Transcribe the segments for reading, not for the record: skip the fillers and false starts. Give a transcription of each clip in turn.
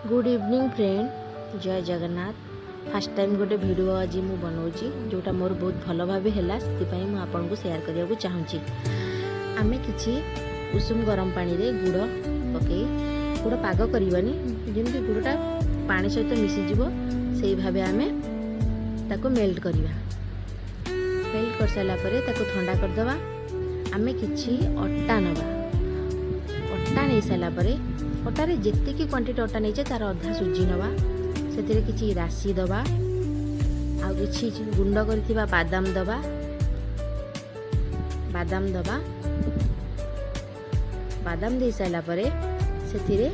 Good evening friend, जय Jagannath. Fast time गोटे video आज मु बनाऊँगी जोटा मोर बहुत भल भाव है से आपन को शेयर करने को चाहूँगी। आम कि उषुम गरम पानी रे गुड़ पकई गुड़ पाग करवानी जमी गुड़टा पानी सहित मिसीज से भाव आम ताको मेल्ट करवा। मेल्ट कर सारापर ठंडा करदे। आम कि अटा नवा। अटा नहीं सारापर अटार जी क्वांटिटी अटा नहीं तार अधा सुजी नवा से किसी राशि दबा आ कि गुंड कर बादाम दबा बादाम दे सारापर से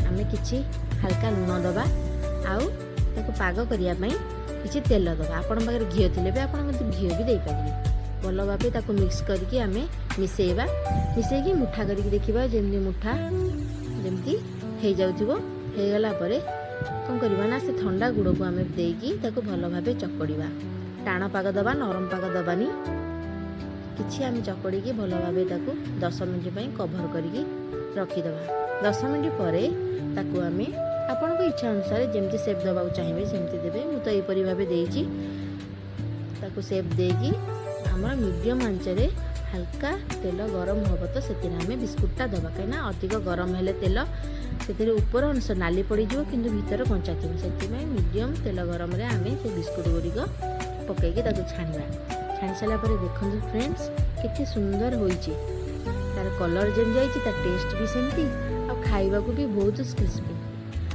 आम कि हल्का लुण दबा आउ पाग करने किसी तेल दबा। आपण पाखे घी थे भी आप घी भी दे पारे। भल भाव मिक्स करके आम मिसेबा। मिसेकी मुठा करके देखा जमी मुठा जमती हो जागला कौन करवा ना से ठंडा गुड़ को आम देकी भल भाव चकड़ा। टाण पाग दबा नरम पाग दबानी किसी आम चकड़ी भल भाव 10 मिनट कभर करके रखीदबा। 10 मिनट पर आम आपण को इच्छा अनुसार जमती सेप दबा चाहिए सेमती देवे। मु तो यहपरी भाव देती सेप देकी आम मीडियम आंचरे हल्का तेल गरम हम तो से बिस्कुटा दबा कहीं अधिक गरम हेले तेल से ऊपर अंश नाली पड़ जाए कि भीतर कंचा थी से मीडियम तेल गरम रे आम से बिस्कुट गुड़िक पकईकि छाणवा। छाणी सारापर देखते फ्रेंड्स केते सुंदर होइछि। तार कलर जम जाइछि तार टेस्ट भी सेमती आ खाइबा को भी बहुत क्रिस्पी।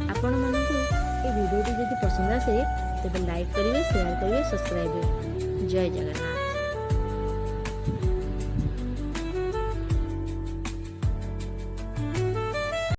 आपण मानकु ए वीडियोटी जदि पसंद आसे तेबे लाइक करिवे, शेयर करिवे, सब्सक्राइब करिवे। जय जगन्नाथ।